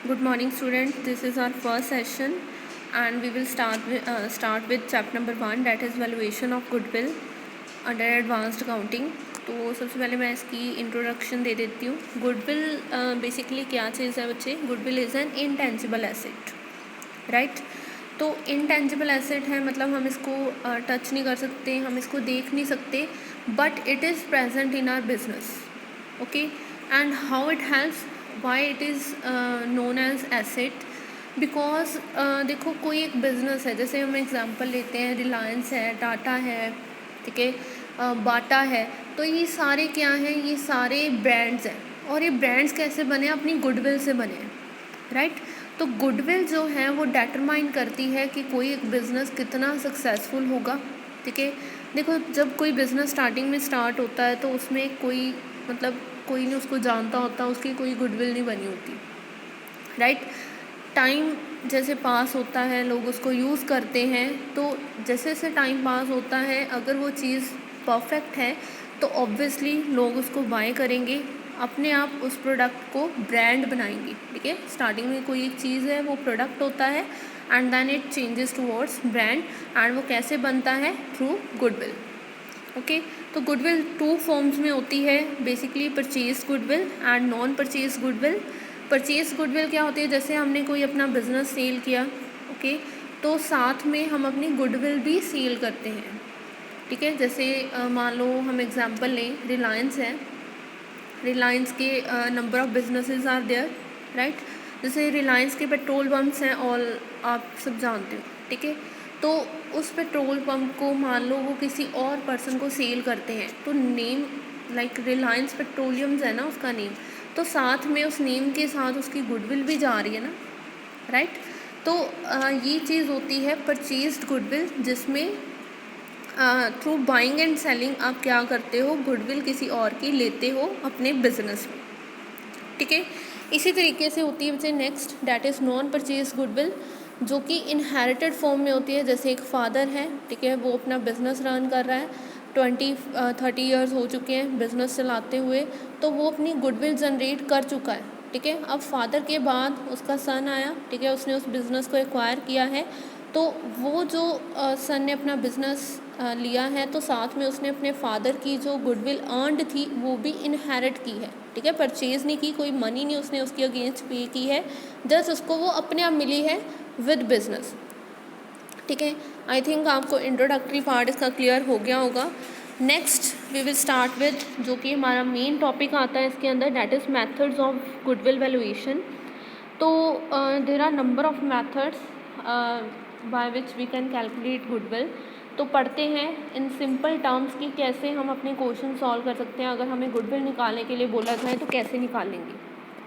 Good morning, students. This is our first session, and we will start with chapter number 1, that is valuation of goodwill under advanced accounting. तो सबसे पहले मैं इसकी introduction दे देती हूँ. Goodwill basically क्या चीज़ है बच्चे? Goodwill is an intangible asset, right. तो इनटेंजिबल एसेट है, मतलब हम इसको टच नहीं कर सकते, हम इसको देख नहीं सकते, but it is present in our business. Okay, and how it helps, why it is known as asset, because देखो कोई एक बिज़नेस है, जैसे हम एग्जांपल लेते हैं, रिलायंस है, टाटा है, ठीक है, बाटा है. तो ये सारे क्या हैं? ये सारे ब्रांड्स हैं. और ये ब्रांड्स कैसे बने? अपनी गुडविल से बने हैं, राइट. तो गुडविल जो है वो डिटरमाइन करती है कि कोई एक बिज़नेस कितना सक्सेसफुल होगा, ठीक है. देखो जब कोई बिज़नेस स्टार्टिंग में स्टार्ट होता है तो उसमें कोई कोई नहीं उसको जानता होता, उसकी कोई गुडविल नहीं बनी होती, राइट. टाइम जैसे पास होता है, लोग उसको यूज़ करते हैं, तो जैसे जैसे टाइम पास होता है, अगर वो चीज़ परफेक्ट है तो ऑब्वियसली लोग उसको बाय करेंगे, अपने आप उस प्रोडक्ट को ब्रांड बनाएंगे, ठीक है. स्टार्टिंग में कोई एक चीज़ है, वो प्रोडक्ट होता है, and then it changes towards brand, and वो कैसे बनता है? Through goodwill. ओके, तो गुडविल 2 फॉर्म्स में होती है basically, purchase goodwill and non purchase goodwill. Purchase goodwill क्या होती है? जैसे हमने कोई अपना बिजनेस सेल किया, ओके, तो साथ में हम अपनी गुडविल भी सेल करते हैं, ठीक है. जैसे मान लो हम एग्जांपल लें, रिलायंस है, रिलायंस के number of businesses are there, right. जैसे रिलायंस के पेट्रोल पम्प्स हैं, ऑल आप सब जानते हो, ठीक है. तो उस पेट्रोल पंप को मान लो वो किसी और पर्सन को सेल करते हैं, तो नेम लाइक रिलायंस पेट्रोलियम्स है ना उसका नेम, तो साथ में उस नेम के साथ उसकी गुडविल भी जा रही है ना, राइट. तो ये चीज़ होती है परचेज्ड गुडविल, जिसमें थ्रू बाइंग एंड सेलिंग आप क्या करते हो? गुडविल किसी और की लेते हो अपने बिजनेस में, ठीक है. इसी तरीके से होती है बच्चे next, that is non purchase goodwill, जो कि इनहेरिटेड फॉर्म में होती है. जैसे एक फादर है, ठीक है, वो अपना बिज़नेस रन कर रहा है, 20-30 ईयर्स हो चुके हैं बिज़नेस चलाते हुए, तो वो अपनी गुडविल जनरेट कर चुका है, ठीक है. अब फादर के बाद उसका सन आया, ठीक है, उसने उस बिज़नेस को एक्वायर किया है, तो वो जो सन ने अपना बिज़नेस लिया है, तो साथ में उसने अपने फादर की जो गुडविल अर्नड थी वो भी इनहेरिट की है, ठीक है. परचेज़ नहीं की, कोई मनी नहीं उसने उसके अगेंस्ट पे की है, जस्ट उसको वो अपने आप मिली है विद बिज़नेस, ठीक है. आई थिंक आपको इंट्रोडक्टरी पार्ट इसका क्लियर हो गया होगा. Next we will start with, जो कि हमारा मेन टॉपिक आता है इसके अंदर, that is methods of goodwill valuation. तो there are number of methods by which we can calculate goodwill. तो पढ़ते हैं इन सिंपल टर्म्स की कैसे हम अपने क्वेश्चन सॉल्व कर सकते हैं. अगर हमें गुडविल निकालने के लिए बोला जाए तो कैसे निकालेंगे,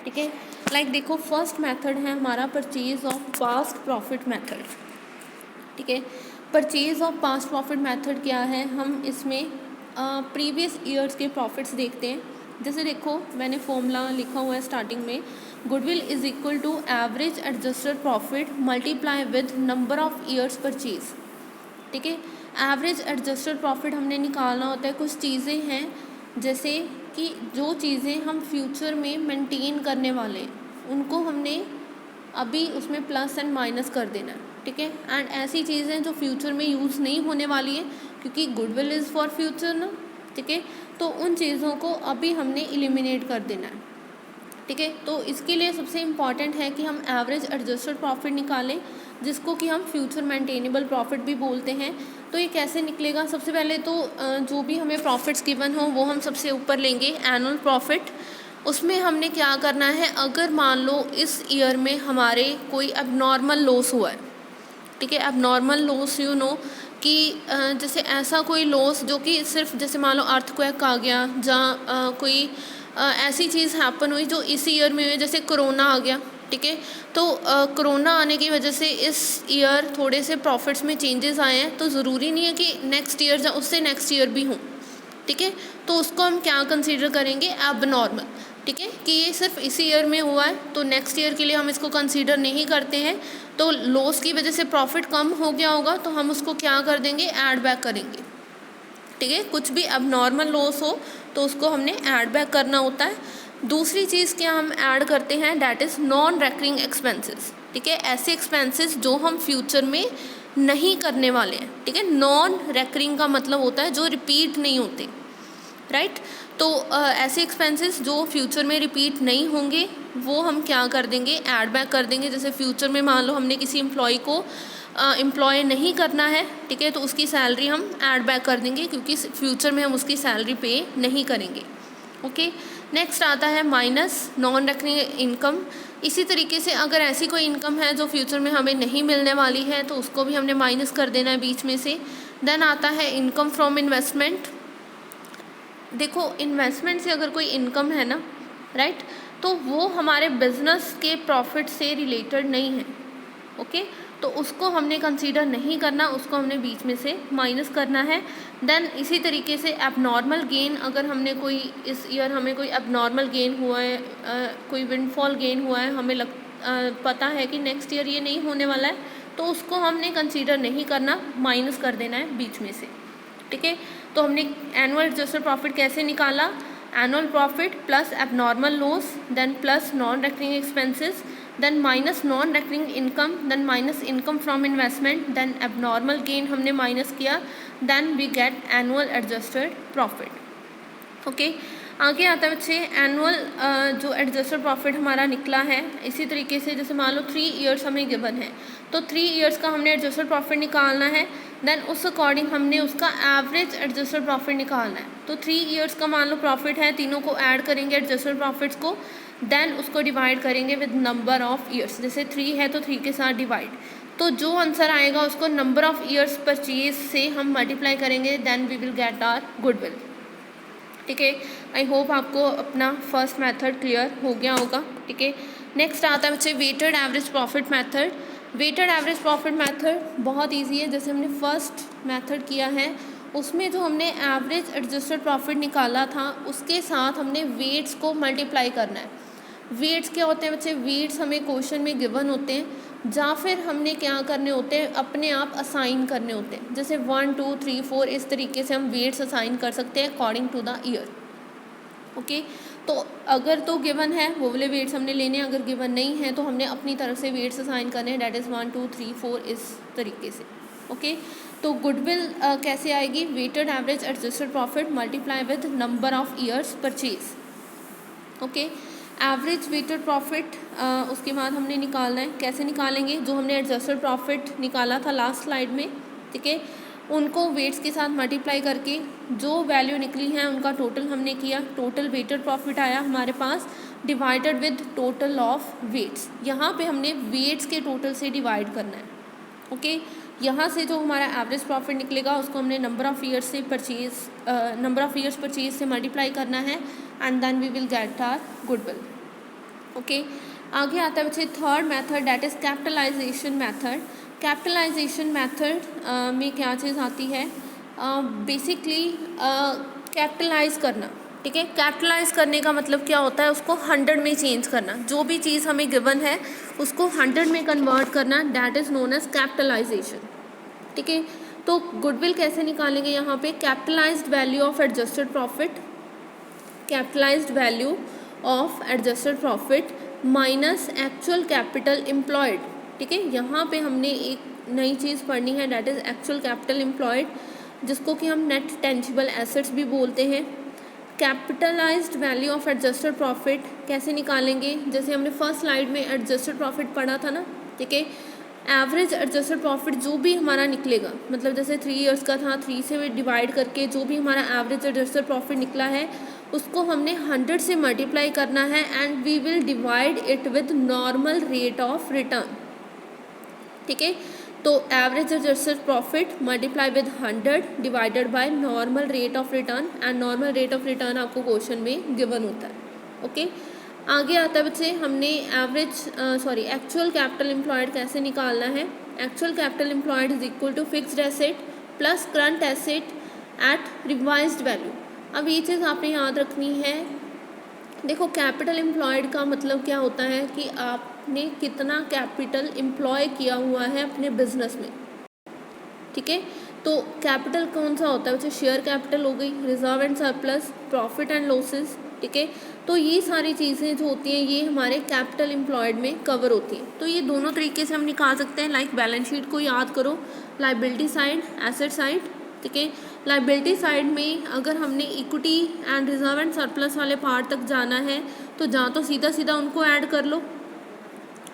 ठीक है. लाइक देखो, फर्स्ट मेथड है हमारा purchase of past profit method, ठीक है. Purchase of past profit method क्या है? हम इसमें प्रीवियस ईयर्स के प्रॉफिट्स देखते हैं. जैसे देखो मैंने फॉर्मूला लिखा हुआ है स्टार्टिंग में, goodwill is equal to average adjusted profit multiply with number of years purchase, ठीक है. एवरेज एडजस्टेड प्रॉफिट हमने निकालना होता है. कुछ चीज़ें हैं जैसे कि जो चीज़ें हम फ्यूचर में मेंटेन करने वाले हैं, उनको हमने अभी उसमें प्लस एंड माइनस कर देना है, ठीक है. एंड ऐसी चीज़ें जो फ्यूचर में यूज़ नहीं होने वाली है, क्योंकि गुडविल इज़ फॉर फ्यूचर ना, ठीक है, तो उन चीज़ों को अभी हमने एलिमिनेट कर देना है, ठीक है. तो इसके लिए सबसे इम्पॉर्टेंट है कि हम एवरेज एडजस्टेड प्रॉफिट निकालें, जिसको कि हम फ्यूचर मेंटेनेबल प्रॉफिट भी बोलते हैं. तो ये कैसे निकलेगा? सबसे पहले तो जो भी हमें प्रॉफिट्स गिवन हो वो हम सबसे ऊपर लेंगे, एनुअल प्रॉफिट. उसमें हमने क्या करना है, अगर मान लो इस ईयर में हमारे कोई एबनॉर्मल लॉस हुआ है, ठीक है. एबनॉर्मल लॉस यू नो कि जैसे ऐसा कोई लॉस जो कि सिर्फ जैसे मान लो अर्थक्वेक आ गया, जहाँ कोई ऐसी चीज़ हैपन हुई जो इस ईयर में हुई, जैसे कोरोना आ गया, ठीक है. तो कोरोना आने की वजह से इस ईयर थोड़े से प्रॉफिट्स में चेंजेस आए हैं, तो ज़रूरी नहीं है कि नेक्स्ट ईयर या उससे नेक्स्ट ईयर भी हों, ठीक है. तो उसको हम क्या कंसीडर करेंगे? एबनॉर्मल, ठीक है, कि ये सिर्फ इसी ईयर में हुआ है, तो नेक्स्ट ईयर के लिए हम इसको कंसीडर नहीं करते हैं. तो लॉस की वजह से प्रॉफिट कम हो गया होगा, तो हम उसको क्या कर देंगे? ऐड बैक करेंगे, ठीक है. कुछ भी एबनॉर्मल लॉस हो तो उसको हमने ऐड बैक करना होता है. दूसरी चीज़ क्या हम ऐड करते हैं, that is non recurring expenses. ठीक है, ऐसे एक्सपेंसेस जो हम फ्यूचर में नहीं करने वाले हैं। ठीक है, नॉन रेकरिंग का मतलब होता है जो रिपीट नहीं होते, राइट। तो ऐसे एक्सपेंसेस जो फ्यूचर में रिपीट नहीं होंगे वो हम क्या कर देंगे, ऐड बैक कर देंगे। जैसे फ्यूचर में मान लो हमने किसी एम्प्लॉय को एम्प्लॉय नहीं करना है, ठीक है, तो उसकी सैलरी हम ऐड बैक कर देंगे क्योंकि फ्यूचर में हम उसकी सैलरी पे नहीं करेंगे। ओके, नेक्स्ट आता है माइनस नॉन रेकरिंग इनकम। इसी तरीके से अगर ऐसी कोई इनकम है जो फ्यूचर में हमें नहीं मिलने वाली है तो उसको भी हमने माइनस कर देना है बीच में से। देन आता है इनकम फ्रॉम इन्वेस्टमेंट। देखो, इन्वेस्टमेंट से अगर कोई इनकम है ना, राइट, तो वो हमारे बिजनेस के प्रॉफिट से रिलेटेड नहीं है। ओके, तो उसको हमने कंसीडर नहीं करना, उसको हमने बीच में से माइनस करना है। देन इसी तरीके से एबनॉर्मल गेन, अगर हमने कोई इस ईयर हमें कोई एबनॉर्मल गेन हुआ है, कोई विंडफॉल गेन हुआ है, हमें पता है कि नेक्स्ट ईयर ये नहीं होने वाला है, तो उसको हमने कंसीडर नहीं करना, माइनस कर देना है बीच में से। ठीक है, तो हमने एनुअल एडजस्टेड प्रॉफिट कैसे निकाला, annual profit plus abnormal loss, then plus non recurring expenses, then minus non recurring income, then minus income from investment, then abnormal gain हमने माइनस किया, then we get annual adjusted profit. Okay, आगे आता है बच्चे annual जो adjusted profit हमारा निकला है। इसी तरीके से जैसे मान लो 3 ईयर्स हमें गिवन है, तो 3 ईयर्स का हमने एडजस्टेड प्रॉफिट निकालना है। देन उस अकॉर्डिंग हमने उसका एवरेज एडजस्टेड प्रॉफिट निकालना है। तो 3 ईयर्स का मान लो प्रॉफिट है, तीनों को ऐड करेंगे एडजस्टेड प्रॉफिट्स को, देन उसको डिवाइड करेंगे विद नंबर ऑफ ईयर्स। जैसे 3 है तो 3 के साथ डिवाइड, तो जो आंसर आएगा उसको नंबर ऑफ ईयर्स परचेज से हम मल्टीप्लाई करेंगे, then we will get our goodwill. ठीक है, आई होप आपको अपना फर्स्ट मेथड क्लियर हो गया होगा। ठीक है, नेक्स्ट आता है बच्चे weighted average profit method. Weighted average profit method बहुत इजी है। जैसे हमने फर्स्ट मेथड किया है उसमें जो हमने एवरेज एडजस्टेड प्रॉफिट निकाला था उसके साथ हमने वेट्स को मल्टीप्लाई करना है। वेट्स क्या होते हैं बच्चे, वेट्स हमें क्वेश्चन में गिवन होते हैं या फिर हमने क्या करने होते हैं, अपने आप असाइन करने होते हैं। जैसे 1 2 3 4 इस तरीके से हम वेट्स असाइन कर सकते हैं according to the year. Okay, तो अगर तो गिवन है वो वाले वेट्स हमने लेने हैं, अगर गिवन नहीं है तो हमने अपनी तरफ से वेट्स असाइन करने हैं, डैट इज़ 1 2 3 4 इस तरीके से। ओके, तो गुडविल कैसे आएगी, weighted average adjusted profit multiply with number of years purchase. Okay, average weighted profit उसके बाद हमने निकालना है। कैसे निकालेंगे, जो हमने एडजस्टेड प्रॉफिट निकाला था लास्ट स्लाइड में, ठीक है, उनको वेट्स के साथ मल्टीप्लाई करके जो वैल्यू निकली है उनका टोटल हमने किया, टोटल वेटेड प्रॉफिट आया हमारे पास, divided with total of weights. यहाँ पे हमने वेट्स के टोटल से डिवाइड करना है। ओके, यहाँ से जो हमारा एवरेज प्रॉफिट निकलेगा उसको हमने नंबर ऑफ़ ईयर्स से नंबर ऑफ़ ईयर्स परचेज से मल्टीप्लाई करना है, and then we will get our goodwill. Okay, आगे आता है बच्चे third method, that is capitalisation method. Capitalisation method में क्या चीज़ आती है, बेसिकली कैपिटलाइज करना। ठीक है, कैपिटलाइज करने का मतलब क्या होता है, उसको 100 में चेंज करना। जो भी चीज़ हमें गिवन है उसको 100 में कन्वर्ट करना, that is known as capitalisation. ठीक है, तो गुडविल कैसे निकालेंगे, यहाँ पे capitalised value of adjusted profit, capitalised value of adjusted profit minus actual capital employed. ठीक है, यहाँ पे हमने एक नई चीज़ पढ़नी है, that is actual capital employed, जिसको कि हम नेट टेंजिबल एसेट्स भी बोलते हैं। Capitalised value of adjusted profit कैसे निकालेंगे, जैसे हमने फर्स्ट स्लाइड में एडजस्टेड प्रॉफिट पढ़ा था ना। ठीक है, एवरेज एडजस्टेड प्रॉफिट जो भी हमारा निकलेगा, मतलब जैसे 3 ईयर्स का था, 3 से डिवाइड करके जो भी हमारा एवरेज एडजस्टेड प्रॉफिट निकला है उसको हमने 100 से मल्टीप्लाई करना है, and we will divide it with normal rate of return. ठीक है, तो average adjusted profit multiply with 100 divided by normal rate of return, and normal rate of return आपको क्वेश्चन में गिवन होता है। ओके, आगे आता है बच्चे हमने एक्चुअल कैपिटल एम्प्लॉयड कैसे निकालना है। Actual capital employed is equal to fixed asset plus current asset at revised value. अब ये चीज़ आपने याद रखनी है। देखो, कैपिटल एम्प्लॉयड का मतलब क्या होता है कि आपने कितना कैपिटल एम्प्लॉय किया हुआ है अपने बिजनेस में। ठीक है, तो कैपिटल कौन सा होता है, शेयर कैपिटल हो गई, reserve and surplus, profit and losses. ठीक है, तो ये सारी चीज़ें जो होती हैं ये हमारे कैपिटल एम्प्लॉयड में कवर होती हैं। तो ये दोनों तरीके से हम निकाल सकते हैं। लाइक बैलेंस शीट को याद करो, लाइबिलिटी साइड, एसेट साइड, ठीक है। लाइबिलिटी साइड में अगर हमने equity and reserve and surplus वाले पार्ट तक जाना है तो जहाँ तो सीधा सीधा उनको ऐड कर लो,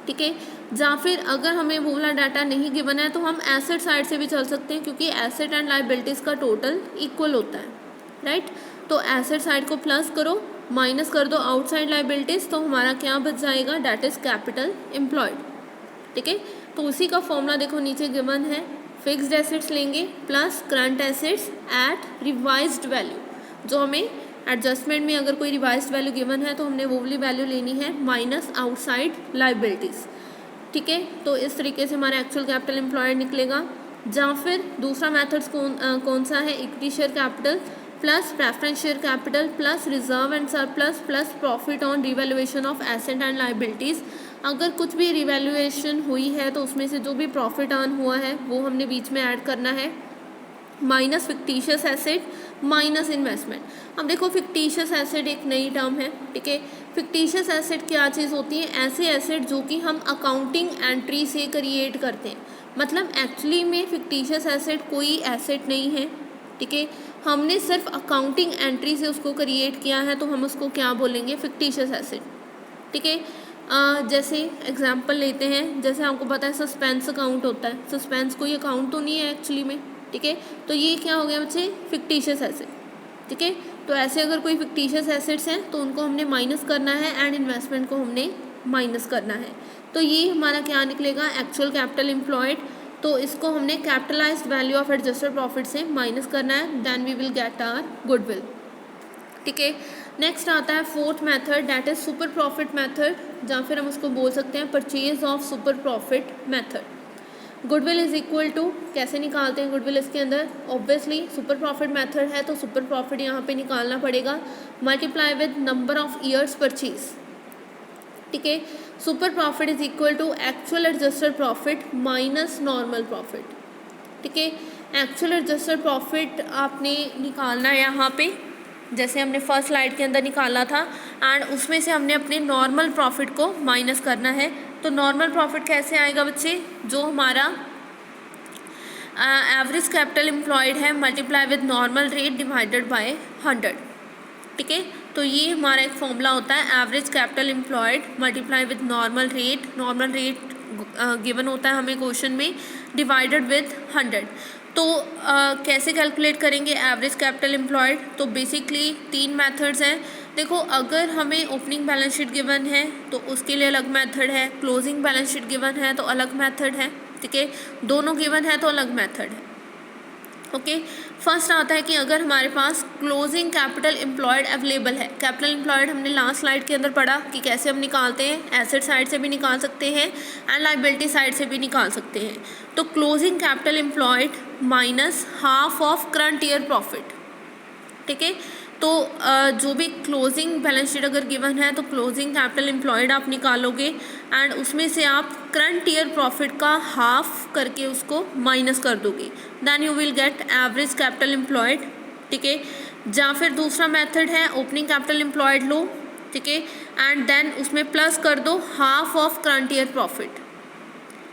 ठीक है। या फिर अगर हमें वो वाला डाटा नहीं गिवन है तो हम एसेट साइड से भी चल सकते हैं, क्योंकि एसेट एंड लाइबिलिटीज़ का टोटल इक्वल होता है, राइट। तो एसेट साइड को प्लस करो, माइनस कर दो आउटसाइड लाइबिलिटीज़, तो हमारा क्या बच जाएगा, डेट इज़ कैपिटल एम्प्लॉयड, ठीक है। तो उसी का फॉर्मूला देखो नीचे गिवन है, फिक्स्ड एसेट्स लेंगे plus current assets at revised value. जो हमें एडजस्टमेंट में अगर कोई रिवाइज्ड वैल्यू गिवन है तो हमने वो वाली वैल्यू लेनी है माइनस आउटसाइड लाइबिलिटीज़, ठीक है। तो इस तरीके से हमारा एक्चुअल कैपिटल एम्प्लॉयड निकलेगा। या फिर दूसरा मेथड्स कौन सा है, equity share capital plus preference share capital plus reserve and surplus plus profit on revaluation of asset and liabilities. अगर कुछ भी रिवैल्यूएशन हुई है तो उसमें से जो भी प्रॉफिट ऑन हुआ है वो हमने बीच में ऐड करना है, minus fictitious asset minus investment. अब देखो फिक्टिशियस एसेट एक नई टर्म है, ठीक है। फिक्टिशियस एसेट क्या चीज़ होती है, ऐसे एसेट जो कि हम अकाउंटिंग एंट्री से क्रिएट करते हैं। मतलब एक्चुअली में फिक्टिशियस एसेट कोई एसेट नहीं है, ठीक है। हमने सिर्फ अकाउंटिंग एंट्री से उसको क्रिएट किया है तो हम उसको क्या बोलेंगे, फिक्टिशियस एसेट, ठीक है। जैसे एग्जांपल लेते हैं, जैसे आपको पता है सस्पेंस अकाउंट होता है, सस्पेंस कोई अकाउंट तो नहीं है एक्चुअली में, ठीक है। तो ये क्या हो गया बच्चे, फिक्टिशियस एसेट, ठीक है। तो ऐसे अगर कोई फिक्टिशियस एसेट्स हैं तो उनको हमने माइनस करना है एंड इन्वेस्टमेंट को हमने माइनस करना है। तो ये हमारा क्या निकलेगा, एक्चुअल कैपिटल एम्प्लॉयड। तो इसको हमने capitalised value of adjusted profit से माइनस करना है, then we will get our goodwill, ठीक है। नेक्स्ट आता है fourth method, that is super profit method, या फिर हम उसको बोल सकते हैं purchase of super profit method. Goodwill is equal to, कैसे निकालते हैं गुडविल इसके अंदर, ऑब्वियसली सुपर प्रॉफिट मेथड है तो सुपर प्रॉफिट यहाँ पे निकालना पड़ेगा, multiply with number of years purchase, ठीक है। Super profit is equal to actual adjusted profit minus normal profit, ठीक है। एक्चुअल एडजस्टेड प्रॉफिट आपने निकालना है यहाँ पे, जैसे हमने फर्स्ट स्लाइड के अंदर निकाला था, एंड उसमें से हमने अपने नॉर्मल प्रॉफिट को माइनस करना है। तो नॉर्मल प्रॉफिट कैसे आएगा बच्चे, जो हमारा एवरेज कैपिटल एम्प्लॉयड है multiply with normal rate divided by 100, ठीक है। तो ये हमारा एक फॉर्मूला होता है, average capital employed multiply with normal rate given होता है हमें क्वेश्चन में, डिवाइडेड विद 100। तो कैसे कैलकुलेट करेंगे एवरेज कैपिटल एम्प्लॉयड, तो बेसिकली 3 मेथड्स हैं। देखो अगर हमें ओपनिंग बैलेंस शीट गिवन है तो उसके लिए अलग मेथड है, क्लोजिंग बैलेंस शीट गिवन है तो अलग मेथड है, ठीक है। दोनों गिवन है तो अलग मेथड है, ओके। फर्स्ट आता है कि अगर हमारे पास क्लोजिंग कैपिटल एम्प्लॉयड अवेलेबल है। कैपिटल एम्प्लॉयड हमने लास्ट स्लाइड के अंदर पढ़ा कि कैसे हम निकालते हैं, एसेट साइड से भी निकाल सकते हैं एंड लाइबिलिटी साइड से भी निकाल सकते हैं। तो closing capital employed minus half of current year profit, ठीक है। तो जो भी क्लोजिंग बैलेंस शीट अगर गिवन है तो क्लोजिंग कैपिटल एम्प्लॉयड आप निकालोगे एंड उसमें से आप करंट ईयर प्रॉफिट का हाफ करके उसको माइनस कर दोगे, then you will get average capital employed, ठीक है। या फिर दूसरा मेथड है ओपनिंग कैपिटल एम्प्लॉयड लो, ठीक है, एंड देन उसमें प्लस कर दो half of current year profit,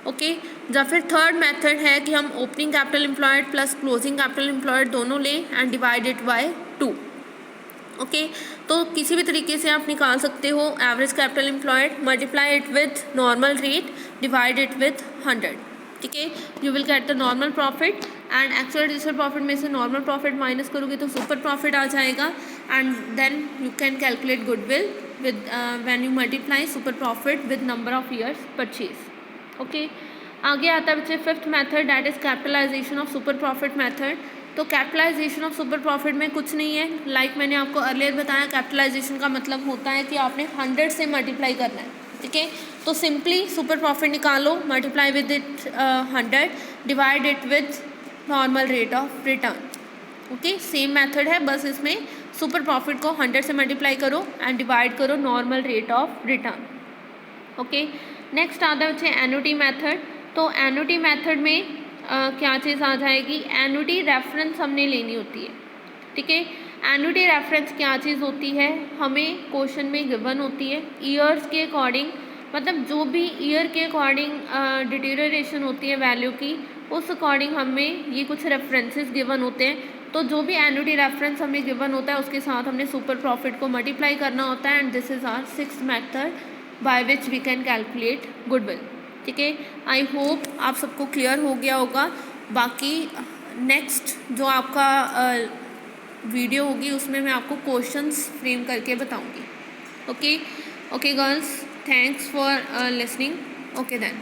okay. या फिर थर्ड मेथड है कि हम opening capital employed plus closing capital employed दोनों लें and divide it by 2, okay. तो किसी भी तरीके से आप निकाल सकते हो average capital employed, multiply it with normal rate, divide it with 100, ठीक है। You will get the normal profit and actual adjusted profit में से नॉर्मल प्रॉफिट माइनस करोगे तो सुपर प्रॉफिट आ जाएगा, and then you can calculate goodwill with when you multiply super profit with number of years purchase, okay. आगे आता है बच्चे fifth method, that is capitalisation of super profit method. तो capitalisation of super profit में कुछ नहीं है, like मैंने आपको अर्लियर बताया, कैपिटलाइजेशन का मतलब होता है कि आपने 100 से मल्टीप्लाई करना है, ठीक है। तो सिंपली सुपर प्रॉफिट निकालो, multiply with it 100, divide it with normal rate of return, okay. Same method है, बस इसमें सुपर प्रॉफिट को 100 से मल्टीप्लाई करो एंड डिवाइड करो normal rate of return, okay. Next आता है बच्चे एन्युटी मेथड। तो एन्युटी मेथड में क्या चीज़ आ जाएगी, एन्युटी रेफरेंस हमने लेनी होती है, ठीक है। एन्युटी रेफरेंस क्या चीज़ होती है, हमें क्वेश्चन में गिवन होती है ईयर्स के अकॉर्डिंग, मतलब जो भी ईयर के अकॉर्डिंग डिटेरियोरेशन होती है वैल्यू की, उस अकॉर्डिंग हमें ये कुछ रेफरेंसेस गिवन होते हैं। तो जो भी एन्युटी रेफरेंस हमें गिवन होता है उसके साथ हमने सुपर प्रॉफिट को मल्टीप्लाई करना होता है, and this is our 6th method by which we can calculate goodwill. ठीक है, आई होप आप सबको क्लियर हो गया होगा। बाकी नेक्स्ट जो आपका वीडियो होगी उसमें मैं आपको क्वेश्चंस फ्रेम करके बताऊंगी। Okay girls, thanks for listening. Okay then.